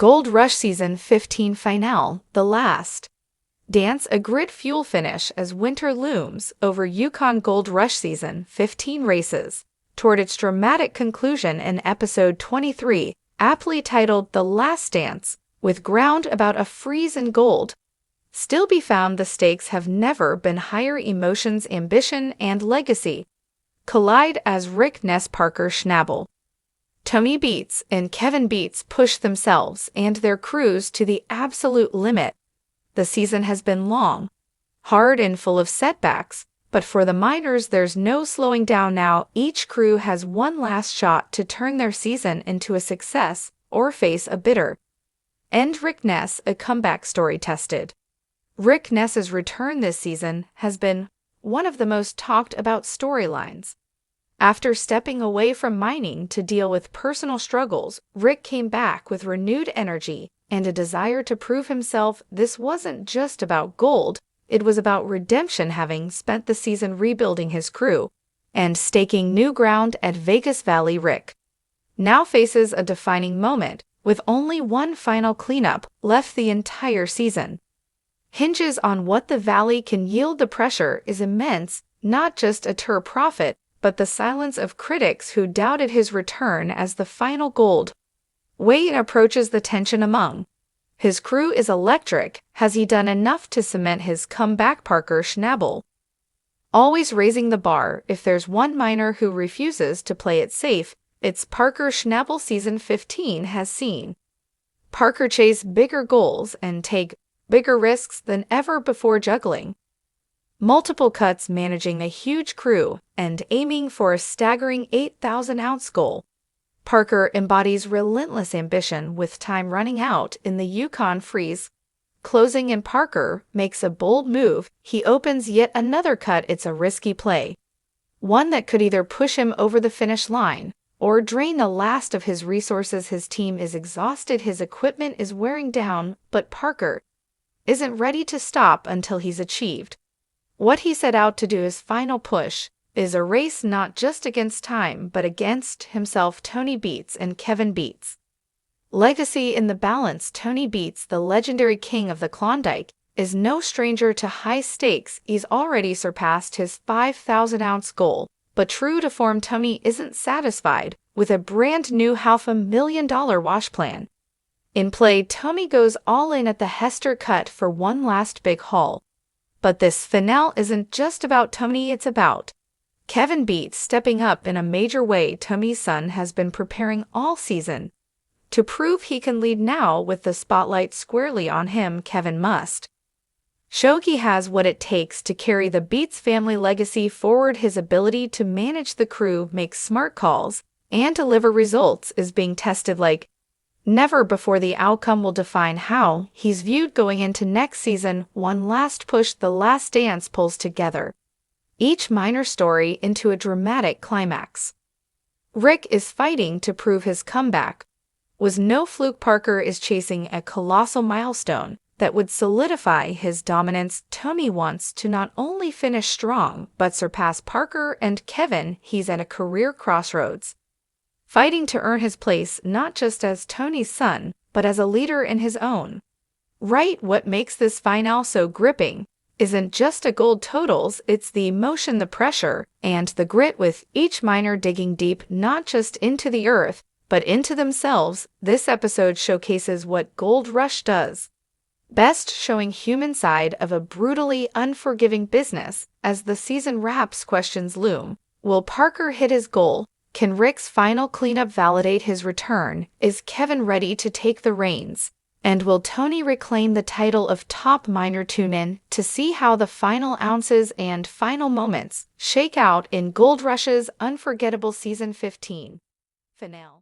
Gold Rush Season 15 Finale, the last dance, a grit fuel finish as winter looms over Yukon. Gold Rush Season 15 races toward its dramatic conclusion in Episode 23, aptly titled The Last Dance, with ground about a freeze in gold. Still be found, the stakes have never been higher. Emotions, ambition, and legacy collide as Rick Ness, Parker Schnabel, Tony Beets, and Kevin Beets push themselves and their crews to the absolute limit. The season has been long, hard, and full of setbacks, but for the miners there's no slowing down now. Each crew has one last shot to turn their season into a success or face a bitter end. Rick Ness, a comeback story tested. Rick Ness's return this season has been one of the most talked about storylines. After stepping away from mining to deal with personal struggles, Rick came back with renewed energy and a desire to prove himself. This wasn't just about gold, it was about redemption. Having spent the season rebuilding his crew and staking new ground at Vegas Valley, Rick now faces a defining moment. With only one final cleanup left, the entire season hinges on what the valley can yield. The pressure is immense, not just a tour profit, but the silence of critics who doubted his return as the final gold weigh-in approaches. The tension among his crew is electric. Has he done enough to cement his comeback? Parker Schnabel, always raising the bar. If there's one miner who refuses to play it safe, it's Parker Schnabel. Season 15 has seen Parker chase bigger goals and take bigger risks than ever before, juggling multiple cuts, managing a huge crew, and aiming for a staggering 8,000-ounce goal. Parker embodies relentless ambition. With time running out in the Yukon freeze closing in, Parker makes a bold move. He opens yet another cut. It's a risky play, one that could either push him over the finish line or drain the last of his resources. His team is exhausted, his equipment is wearing down, but Parker isn't ready to stop until he's achieved what he set out to do. His final push is a race not just against time, but against himself. Tony Beets and Kevin Beets. Legacy in the balance. Tony Beets, the legendary king of the Klondike, is no stranger to high stakes. He's already surpassed his 5,000-ounce goal. But true to form, Tony isn't satisfied with a brand new $500,000 wash plan in play. Tony goes all in at the Hester cut for one last big haul. But this finale isn't just about Tony, it's about Kevin Beets stepping up in a major way. Tony's son has been preparing all season to prove he can lead. Now, with the spotlight squarely on him, Kevin must show he has what it takes to carry the Beets family legacy forward. His ability to manage the crew, make smart calls, and deliver results is being tested like never before. The outcome will define how he's viewed going into next season. One last push, the last dance pulls together each minor story into a dramatic climax. Rick is fighting to prove his comeback was no fluke. Parker is chasing a colossal milestone that would solidify his dominance. Tony wants to not only finish strong, but surpass Parker and Kevin. He's at a career crossroads, fighting to earn his place not just as Tony's son, but as a leader in his own right. What makes this finale so gripping isn't just a gold totals, it's the emotion, the pressure, and the grit, with each miner digging deep not just into the earth, but into themselves. This episode showcases what Gold Rush does best, showing human side of a brutally unforgiving business. As the season wraps, questions loom. Will Parker hit his goal? Can Rick's final cleanup validate his return? Is Kevin ready to take the reins? And will Tony reclaim the title of top miner? Tune in to see how the final ounces and final moments shake out in Gold Rush's unforgettable Season 15 finale.